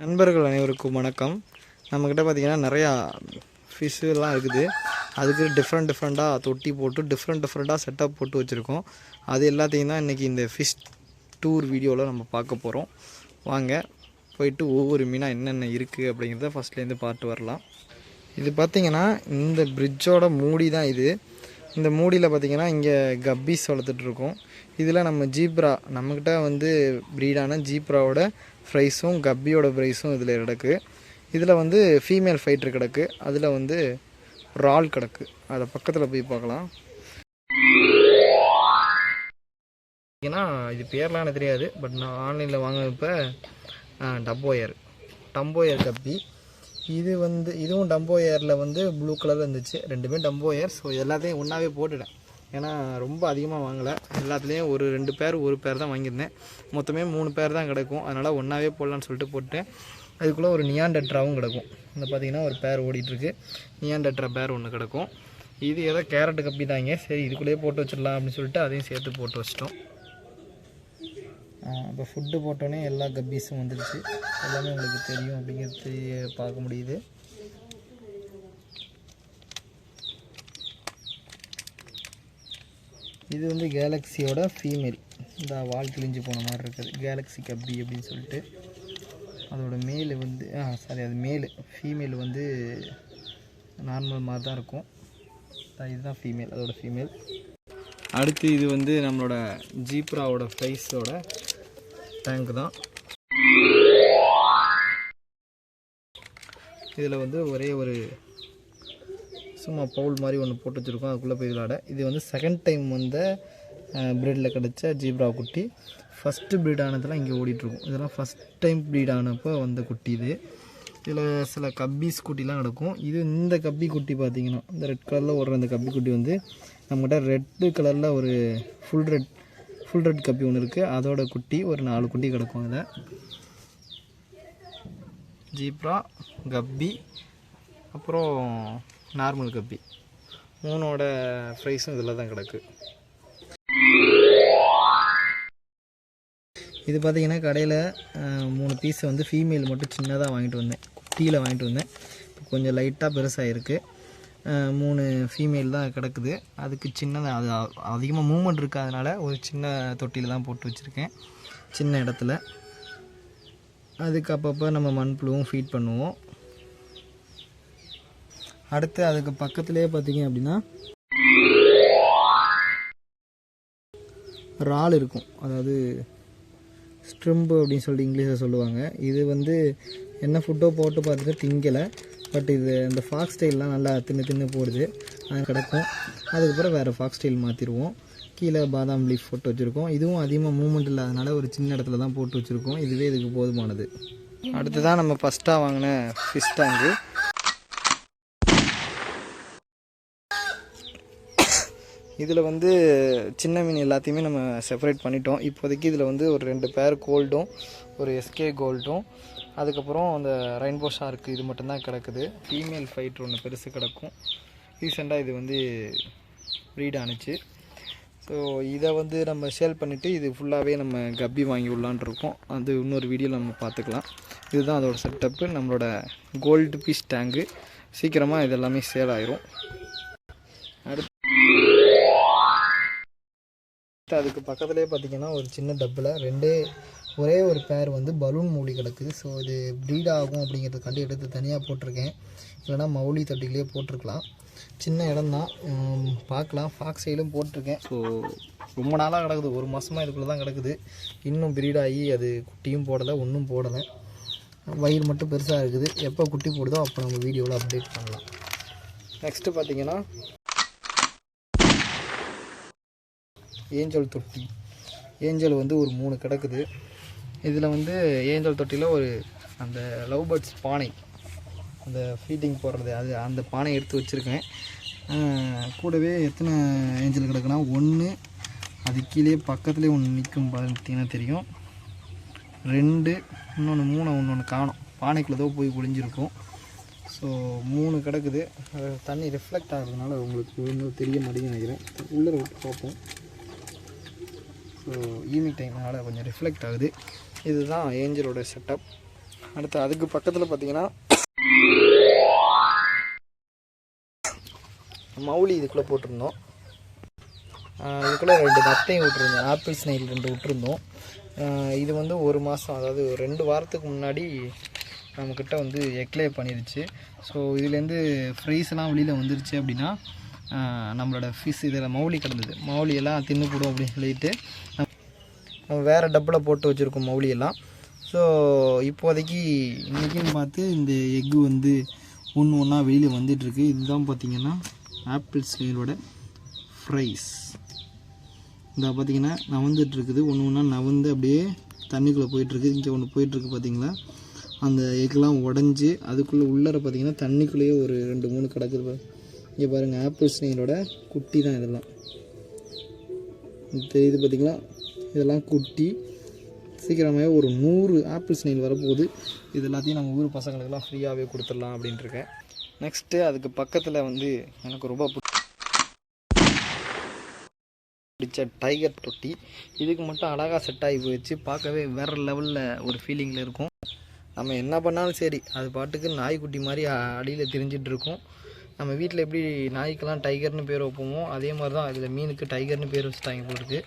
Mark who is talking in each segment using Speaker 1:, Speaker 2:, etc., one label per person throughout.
Speaker 1: நண்பர்கள் அனைவருக்கும் வணக்கம். நம்மக்கிட்ட பார்த்திங்கன்னா நிறையா ஃபிஷ்ஷுலாம் இருக்குது. அதுக்கு டிஃப்ரெண்ட்டாக தொட்டி போட்டு டிஃப்ரெண்ட்டாக செட்டப் போட்டு வச்சுருக்கோம். அது எல்லாத்தையும் தான் இன்றைக்கி இந்த ஃபிஷ் டூர் வீடியோவில் நம்ம பார்க்க போகிறோம். வாங்க போயிட்டு ஒவ்வொரு மீனாக என்னென்ன இருக்குது அப்படிங்கிறத ஃபஸ்ட்லேருந்து பார்த்து வரலாம். இது பார்த்திங்கன்னா இந்த பிரிட்ஜோட மூடி தான் இது. இந்த மூடியில் பார்த்திங்கன்னா இங்கே கப்பீஸ் வளர்த்துட்ருக்கோம். இதில் நம்ம ஜீப்ரா நம்மக்கிட்ட வந்து ப்ரீடான ஜீப்ராவோட ஃப்ரைஸும் கப்பியோட ப்ரைஸும் இதில் கிடக்கு. இதில் வந்து ஃபீமேல் ஃபைட்டர் கிடக்கு, அதில் வந்து ரால் கிடக்கு. அதை பக்கத்தில் போய் பார்க்கலாம். ஏன்னா இது பேர்லாம் எனக்கு தெரியாது, பட் நான் ஆன்லைனில் வாங்கினப்போ டம்போயர் கப்பி. இது வந்து இதுவும் டம்போயரில் வந்து ப்ளூ கலரில் இருந்துச்சு. ரெண்டுமே டம்போயர். ஸோ எல்லாத்தையும் ஒன்றாவே போட்டுட்டேன். ஏன்னா ரொம்ப அதிகமாக வாங்கலை, எல்லாத்துலேயும் ஒரு 2 பேர் ஒரு பேர் தான் வாங்கியிருந்தேன். மொத்தமே 3 பேர் தான் கிடக்கும். அதனால் ஒன்றாவே போடலான்னு சொல்லிட்டு போட்டேன். அதுக்குள்ளே ஒரு நியாண்டெட்ராவும் கிடக்கும். இந்த பார்த்திங்கன்னா ஒரு பேர் ஓடிட்டுருக்கு. நியாண்டெட்ரா பேர் ஒன்று கிடக்கும். இது ஏதோ கேரட்டு கப்பி தாங்க. சரி இதுக்குள்ளேயே போட்டு வச்சிடலாம் அப்படின்னு சொல்லிட்டு அதையும் சேர்த்து போட்டு வச்சிட்டோம். இப்போ ஃபுட்டு போட்டோன்னே எல்லா கப்பீஸும் வந்துடுச்சு. எல்லாமே உங்களுக்கு தெரியும் அப்படிங்கிறது பார்க்க முடியுது. இது வந்து கேலக்ஸியோட ஃபீமேல். இந்த வால் கிழிஞ்சு போன மாதிரி இருக்குது, கேலக்ஸி கப்பி அப்படின்னு சொல்லிட்டு. அதோட மேல் வந்து அது மேலு. ஃபீமேல் வந்து நார்மல் மாதிரி தான் இருக்கும். இதுதான் ஃபீமேல், அதோட ஃபீமேல். அடுத்து இது வந்து நம்மளோட ஜீப்ராவோட ஃப்ரைஸோட டேங்க் தான். இதில் வந்து ஒரே ஒரு சும்மா பவுல் மாதிரி ஒன்று போட்டு வச்சுருக்கோம், அதுக்குள்ளே போய் விளையாட. இது வந்து செகண்ட் டைம் வந்த ப்ரீடில் கிடச்ச ஜீப்ரா குட்டி. ஃபஸ்ட்டு ப்ரீட் ஆனதெல்லாம் இங்கே ஓடிட்டுருக்கும். இதெல்லாம் ஃபஸ்ட் டைம் ப்ரீட் ஆனப்போ வந்த குட்டி இது. இதில் சில கப்பீஸ் குட்டிலாம் கிடக்கும். இது இந்த கப்பி குட்டி பார்த்திங்கன்னா இந்த ரெட் கலரில் ஓடுற அந்த கப்பி குட்டி வந்து நம்மகிட்ட ரெட்டு கலரில் ஒரு ஃபுல் ரெட் கப்பி ஒன்று இருக்குது. அதோட குட்டி ஒரு 4 குட்டி கிடக்கும். இதில் ஜீப்ரா, கப்பி, அப்புறம் நார்மல் கப்பி 3ஓட ஃப்ரைஸும் இதில் தான் கிடக்கு. இது பார்த்திங்கன்னா கடையில் 3 பீஸ் வந்து ஃபீமேல் மட்டும் சின்னதாக வாங்கிட்டு வந்தேன், குட்டியில் வாங்கிட்டு வந்தேன். இப்போ கொஞ்சம் லைட்டாக பெருசாக இருக்குது. 3 ஃபீமேல் தான் கிடக்குது. அதுக்கு சின்னதாக அது அதிகமாக மூவ்மெண்ட் இருக்காதனால ஒரு சின்ன தொட்டியில் தான் போட்டு வச்சுருக்கேன், சின்ன இடத்துல. அதுக்கு அப்பப்போ நம்ம மண்புழுவும் ஃபீட் பண்ணுவோம். அடுத்து அதுக்கு பக்கத்துலேயே பார்த்திங்க அப்படின்னா ரால் இருக்கும், அதாவது ஸ்ட்ரிம்பு அப்படின்னு சொல்லிட்டு இங்கிலீஷில் சொல்லுவாங்க. இது வந்து என்ன ஃபுட்டோ போட்டு பார்த்துட்டு திங்கலை, பட் இது இந்த ஃபாக்ஸ் ஸ்டைல்லாம் நல்லா தின்னு போடுது, அது கிடக்கும். அதுக்கப்புறம் வேறு ஃபாக்ஸ் ஸ்டைல் மாற்றிடுவோம். கீழே பாதாம் லீஃப் போட்டு வச்சுருக்கோம். இதுவும் அதிகமாக மூவ்மெண்ட் இல்லாதனால ஒரு சின்ன இடத்துல தான் போட்டு வச்சுருக்கோம். இதுவே இதுக்கு போதுமானது. அடுத்து தான் நம்ம ஃபஸ்ட்டாக வாங்கின ஃபிஷ் டேங்கு. இதில் வந்து சின்ன மீன் எல்லாத்தையுமே நம்ம செப்பரேட் பண்ணிட்டோம். இப்போதைக்கு இதில் வந்து ஒரு 2 பேர் கோல்டும் ஒரு எஸ்கே கோல்டும், அதுக்கப்புறம் அந்த ரெயின்போ ஷார்க்கு இது மட்டும்தான் கிடக்குது. ஃபீமேல் ஃபைட்டர் ஒன்று பெருசு கிடக்கும். ரீசெண்டாக இது வந்து ப்ரீட் ஆணுச்சு. ஸோ இதை வந்து நம்ம சேல் பண்ணிவிட்டு இது ஃபுல்லாகவே நம்ம கப்பி வாங்கி விடலான் இருக்கோம். அது இன்னொரு வீடியோவில் நம்ம பார்த்துக்கலாம். இதுதான் அதோட செட்டப்பு, நம்மளோட கோல்டு பீஸ் டேங்கு. சீக்கிரமாக இது எல்லாமே சேல் ஆயிரும். அடுத்து அதுக்கு பக்கத்துலேயே பார்த்திங்கன்னா ஒரு சின்ன டப்பில் ஒரே ஒரு பேர் வந்து பலூன் மூலி கிடக்குது. ஸோ இது ப்ரீட் ஆகும் அப்படிங்கிறதுக்காண்டி எடுத்து தனியாக போட்டிருக்கேன். இல்லைனா மௌலி தொட்டிலே போட்டிருக்கலாம். சின்ன இடம் தான், பார்க்கலாம். ஃபாக்ஸ் சைடும் போட்டிருக்கேன். ஸோ ரொம்ப நாளாக கிடக்குது, 1 மாதமாக இதுக்குள்ளே தான் கிடக்குது. இன்னும் ப்ரீட் ஆகி அது குட்டியும் போடலை, ஒன்றும் போடலை. வயிறு மட்டும் பெருசாக இருக்குது. எப்போ குட்டி போடுதோ அப்போ நம்ம வீடியோவில் அப்டேட் பண்ணலாம். நெக்ஸ்ட்டு பார்த்திங்கன்னா ஏஞ்சல் தொட்டி. ஏஞ்சல் வந்து ஒரு 3 கிடக்குது. இதில் வந்து ஏஞ்சல் தொட்டியில் ஒரு அந்த லவ் பேர்ட்ஸ் பானை, அந்த ஃபீடிங் போடுறது, அது அந்த பானை எடுத்து வச்சுருக்கேன். கூடவே எத்தனை ஏஞ்சல் கிடக்குன்னா 1, அது கீழே பக்கத்துலேயே ஒன்று நிற்கும் பார்த்தீங்கன்னா தெரியும், 2, இன்னொன்று 3, இன்னொன்று காணும், பானைக்குள்ளே தான் போய் ஒளிஞ்சிருக்கும். ஸோ 3 கிடக்குது. தண்ணி ரிஃப்ளெக்ட் ஆகிறதுனால உங்களுக்கு ஒன்றும் தெரிய மாட்டேங்குன்னு நினைக்கிறேன். உள்ளே விட்டு பார்ப்போம். ஸோ ஈவினிங் டைம்னால கொஞ்சம் ரிஃப்ளெக்ட் ஆகுது. இதுதான் ஏஞ்சலோட செட்டப். அடுத்து அதுக்கு பக்கத்தில் பார்த்தீங்கன்னா மௌலி இதுக்குள்ளே போட்டிருந்தோம். இதுக்குள்ளே 2 நத்தையும் விட்டுருந்தோம், ஆப்பிள் ஸ்னைல் 2 விட்டுருந்தோம். இது வந்து 1 மாதம், அதாவது 2 வாரத்துக்கு முன்னாடி நம்மக்கிட்ட வந்து எக்லே பண்ணிடுச்சு. ஸோ இதுலேருந்து ஃப்ரைஸ்லாம் வெளியில் வந்துருச்சு அப்படின்னா நம்மளோட ஃபிஷ் இதில் மௌலி கிடந்தது, மௌலியெல்லாம் தின்னு போடும் அப்படின்னு சொல்லிட்டு நம்ம வேறு டப்பில் போட்டு வச்சுருக்கோம் மௌலியெல்லாம். ஸோ இப்போதைக்கு இன்றைக்கின்னு பார்த்து இந்த எக்கு வந்து ஒன்றா வெளியில் வந்துட்டுருக்கு. இதுதான் பார்த்திங்கன்னா ஆப்பிள் ஸ்னைலோட ஃப்ரைஸ். இந்த பார்த்திங்கன்னா நவந்துட்டுருக்குது, ஒன்றா நவந்து அப்படியே தண்ணிக்குள்ளே போயிட்டுருக்கு. இங்கே ஒன்று போயிட்டுருக்கு பார்த்திங்களா, அந்த எக்கெலாம் உடஞ்சி அதுக்குள்ளே உள்ளர பார்த்திங்கன்னா தண்ணிக்குள்ளேயே ஒரு 2-3 கிடக்குது. இங்கே பாருங்கள், ஆப்பிள் ஸ்னைலோட குட்டி தான் இதெல்லாம் தெரியுது பார்த்திங்களா, இதெல்லாம் குட்டி. சீக்கிரமாகவே ஒரு 100 ஆப்பிள் ஸ்னைல் வரப்போகுது. இது எல்லாத்தையும் நம்ம ஊர் பசங்களுக்கெல்லாம் ஃப்ரீயாகவே கொடுத்துடலாம் அப்படின்ட்டுருக்கேன். நெக்ஸ்ட்டு அதுக்கு பக்கத்தில் வந்து எனக்கு ரொம்ப பிடிச்ச டைகர் தொட்டி. இதுக்கு மட்டும் அழகாக செட் ஆகி போயிடுச்சு, பார்க்கவே வேறு லெவலில் ஒரு ஃபீலிங்கில் இருக்கும். நம்ம என்ன பண்ணாலும் சரி, அது பாட்டுக்கு நாய்க்குட்டி மாதிரி அடியில் திரிஞ்சிட்ருக்கும். நம்ம வீட்டில் எப்படி நாய்க்கெல்லாம் டைகர்னு பேர் வைப்போமோ அதே மாதிரி தான் இதில் மீனுக்கு டைகர்னு பேர் வச்சுட்டாங்க போட்டுருக்கு.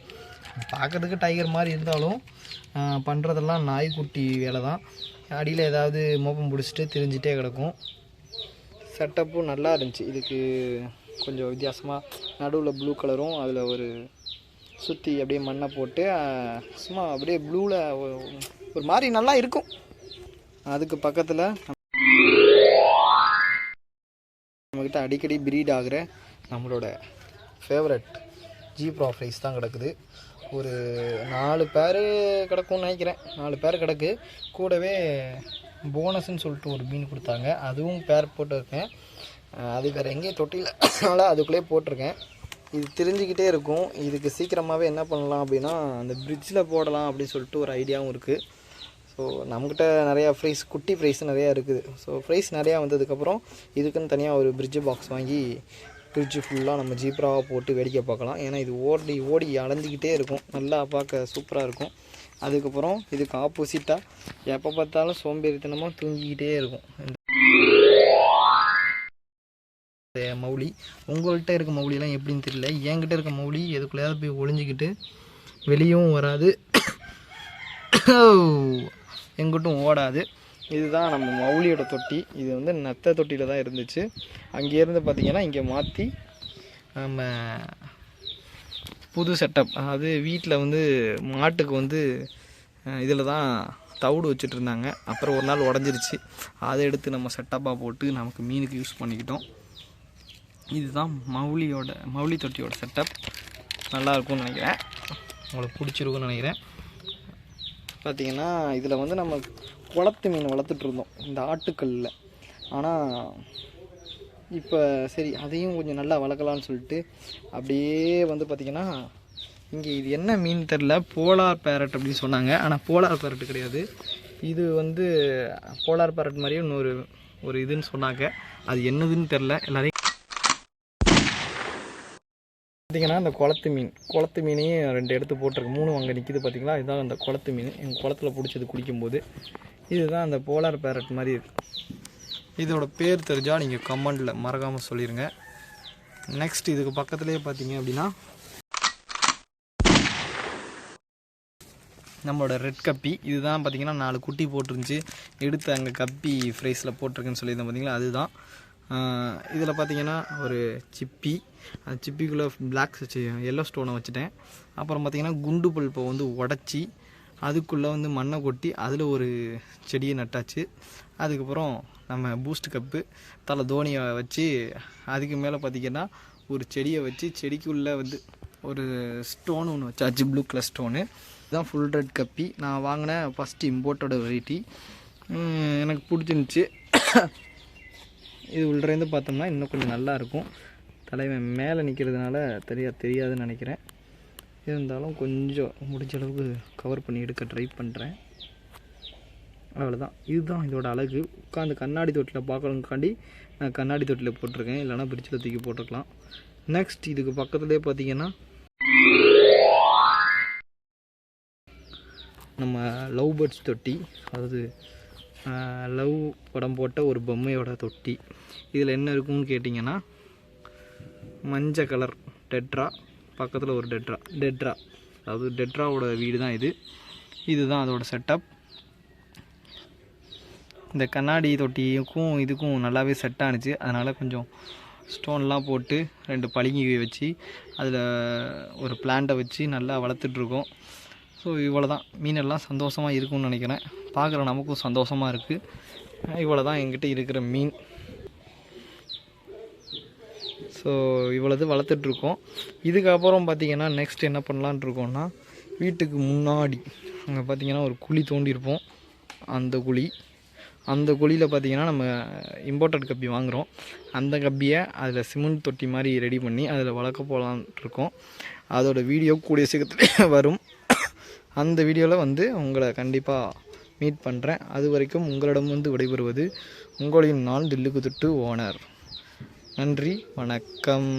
Speaker 1: பார்க்குறதுக்கு டைகர் மாதிரி இருந்தாலும் பண்ணுறதெல்லாம் நாய்க்குட்டி வேலை தான். அடியில் ஏதாவது மோப்பம் பிடிச்சிட்டு திரிஞ்சிட்டே கிடக்கும். செட்டப்பும் நல்லா இருந்துச்சு. இதுக்கு கொஞ்சம் வித்தியாசமாக நடுவில் ப்ளூ கலரும் அதில் ஒரு சுற்றி அப்படியே மண்ணை போட்டு சும்மா அப்படியே ப்ளூவில் ஒரு மாதிரி நல்லா இருக்கும். அதுக்கு பக்கத்தில் நம்மக்கிட்ட அடிக்கடி ப்ரீட் ஆகிற நம்மளோட ஃபேவரட் ஜீப்ரா ஃப்ரைஸ் தான் கிடக்குது. ஒரு 4 பேர் கிடக்கும்னு நினைக்கிறேன், 4 பேர் கிடக்கு. கூடவே போனஸ்ன்னு சொல்லிட்டு ஒரு மீன் கொடுத்தாங்க, அதுவும் பேர் போட்டிருக்கேன். அது வேறு எங்கேயும் தொட்டியில் அதுக்குள்ளே போட்டிருக்கேன். இது தெரிஞ்சுக்கிட்டே இருக்கும். இதுக்கு சீக்கிரமாகவே என்ன பண்ணலாம் அப்படின்னா அந்த பிரிட்ஜில் போடலாம் அப்படின்னு சொல்லிட்டு ஒரு ஐடியாவும் இருக்குது. ஸோ நம்மக்கிட்ட நிறையா ஃப்ரைஸ், குட்டி ஃப்ரைஸ் நிறையா இருக்குது. ஸோ ஃப்ரைஸ் நிறையா வந்ததுக்கப்புறம் இதுக்குன்னு தனியாக ஒரு பிரிட்ஜு பாக்ஸ் வாங்கி பிரிட்ஜு ஃபுல்லாக நம்ம ஜீப்ராவாக போட்டு வேடிக்கை பார்க்கலாம். ஏன்னா இது ஓடி ஓடி அலைஞ்சிக்கிட்டே இருக்கும், நல்லா பார்க்க சூப்பராக இருக்கும். அதுக்கப்புறம் இதுக்கு ஆப்போசிட்டாக எப்போ பார்த்தாலும் சோம்பேறித்தனமாக தூங்கிக்கிட்டே இருக்கும் இந்த மௌலி. உங்கள்கிட்ட இருக்க மௌலியெல்லாம் எப்படின்னு தெரியல, என்கிட்ட இருக்க மௌலி எதுக்குள்ளேயாவது போய் ஒளிஞ்சிக்கிட்டு வெளியவும் வராது, எங்கிட்டும் ஓடாது. இதுதான் நம்ம மௌலியோட தொட்டி. இது வந்து நத்தை தொட்டியில் தான் இருந்துச்சு. அங்கேருந்து பார்த்திங்கன்னா இங்கே மாற்றி நம்ம புது செட்டப், அதாவது வீட்டில் வந்து மாட்டுக்கு வந்து இதில் தான் தவிடு வச்சுட்டு இருந்தாங்க. அப்புறம் ஒரு நாள் உடஞ்சிருச்சு, அதை எடுத்து நம்ம செட்டப்பாக போட்டு நமக்கு மீனுக்கு யூஸ் பண்ணிக்கிட்டோம். இதுதான் மௌலி தொட்டியோட செட்டப். நல்லாயிருக்கும்னு நினைக்கிறேன், உங்களுக்கு பிடிச்சிருக்குன்னு நினைக்கிறேன். பார்த்திங்கன்னா இதில் வந்து நம்ம குளத்து மீன் வளர்த்துட்ருந்தோம் இந்த ஆட்டுக்கல்லில். ஆனால் இப்போ சரி அதையும் கொஞ்சம் நல்லா வளர்க்கலான்னு சொல்லிட்டு அப்படியே வந்து பார்த்திங்கன்னா இங்கே இது என்ன மீன் தெரில, போலார் பேரட் அப்படின்னு சொன்னாங்க. ஆனால் போலார் பேரட் கிடையாது, இது வந்து போலார் பேரட் மாதிரியே இன்னொரு இதுன்னு சொன்னாங்க. அது என்னதுன்னு தெரில. எல்லாரையும் பார்த்திங்கன்னா அந்த குளத்து மீனையும் 2 எடுத்து போட்டிருக்கு, 3 அங்கே நிற்கிது பார்த்திங்களா. இதுதான் அந்த குளத்து மீன், எங்கள் குளத்தில் பிடிச்சது குடிக்கும்போது. இதுதான் அந்த போலார் பேரட் மாதிரி இருக்குது. இதோட பேர் தெரிஞ்சால் நீங்கள் கமெண்டில் மறக்காமல் சொல்லிடுங்க. நெக்ஸ்ட் இதுக்கு பக்கத்துலேயே பார்த்தீங்க அப்படின்னா நம்மளோட ரெட் கப்பி. இதுதான் பார்த்திங்கன்னா 4 குட்டி போட்டிருந்துச்சி, எடுத்து அங்கே கப்பி ஃப்ரைஸில் போட்டிருக்குன்னு சொல்லியிருந்தேன் பார்த்திங்களா, அதுதான். இதில் பார்த்திங்கன்னா ஒரு சிப்பி, அந்த சிப்பிக்குள்ளே பிளாக் எல்லோ ஸ்டோனை வச்சுட்டேன். அப்புறம் பார்த்திங்கன்னா குண்டு பல்ப்பை வந்து உடச்சி அதுக்குள்ளே வந்து மண்ணை கொட்டி அதில் ஒரு செடியை நட்டாச்சு. அதுக்கப்புறம் நம்ம பூஸ்ட் கப்பு தலை தோனியை வச்சு அதுக்கு மேலே பார்த்திங்கன்னா ஒரு செடியை வச்சு செடிக்குள்ளே வந்து ஒரு ஸ்டோன் ஒன்று வச்சாச்சு, ப்ளூ கலர் ஸ்டோனு. இதுதான் ஃபுல் ரெட் கப்பி. நான் வாங்கின ஃபஸ்ட்டு இம்போர்ட்டோட வெரைட்டி, எனக்கு பிடிச்சிருந்துச்சி. இது உள்ளேருந்து பார்த்தோம்னா இன்னும் கொஞ்சம் நல்லாயிருக்கும். தலைவன் மேலே நிற்கிறதுனால தெரியாதுன்னு நினைக்கிறேன். இருந்தாலும் கொஞ்சம் முடிஞ்ச அளவுக்கு கவர் பண்ணி எடுக்க ட்ரை பண்ணுறேன். அவ்வளோதான், இதுதான் இதோட அழகு. உட்காந்து கண்ணாடி தொட்டியில் பார்க்கணுங்காண்டி நான் கண்ணாடி தொட்டியில் போட்டிருக்கேன், இல்லைனா பிரிட்ஜில் தூக்கி போட்டிருக்கலாம். நெக்ஸ்ட் இதுக்கு பக்கத்துலேயே பார்த்தீங்கன்னா நம்ம லவ் பேர்ட்ஸ் தொட்டி, அதாவது லவ் படம் போட்ட ஒரு பொம்மையோட தொட்டி. இதில் என்ன இருக்குன்னு கேட்டிங்கன்னா, மஞ்சள் கலர் டெட்ரா, பக்கத்தில் ஒரு டெட்ரா அதாவது டெட்ராவோட வீடு தான் இது. இதுதான் அதோட செட்டப். இந்த கண்ணாடி தொட்டிக்கும் இதுக்கும் நல்லாவே செட் ஆணுச்சு. அதனால் கொஞ்சம் ஸ்டோன்லாம் போட்டு 2 பளிங்கி வச்சு அதில் ஒரு பிளான்ட்டை வச்சு நல்லா வளர்த்துட்ருக்கோம். ஸோ இவ்வளோ தான். மீனெல்லாம் சந்தோஷமாக இருக்கும்னு நினைக்கிறேன். பார்க்குற நமக்கும் சந்தோஷமாக இருக்குது. இவ்வளோ தான் என்கிட்ட இருக்கிற மீன். ஸோ இவ்வளோது வளர்த்துட்ருக்கோம். இதுக்கப்புறம் பார்த்திங்கன்னா நெக்ஸ்ட் என்ன பண்ணலான் இருக்கோம்னா, வீட்டுக்கு முன்னாடி அங்கே பார்த்திங்கன்னா ஒரு குழி தோண்டியிருப்போம். அந்த குழியில் பார்த்திங்கன்னா நம்ம இம்போர்ட்டட் கப்பி வாங்குகிறோம். அந்த கப்பியை அதில் சிமெண்ட் தொட்டி மாதிரி ரெடி பண்ணி அதில் வளர்க்க போகலான் இருக்கோம். அதோட வீடியோ கூடிய சீக்கிரத்தில் வரும். அந்த வீடியோவில் உங்களை கண்டிப்பாக மீட் பண்ணுறேன். அது வரைக்கும் உங்களிடம் விடைபெறுவது உங்களின் நான் தில்லுக்கு தொட்டு ஓனர். நன்றி, வணக்கம்.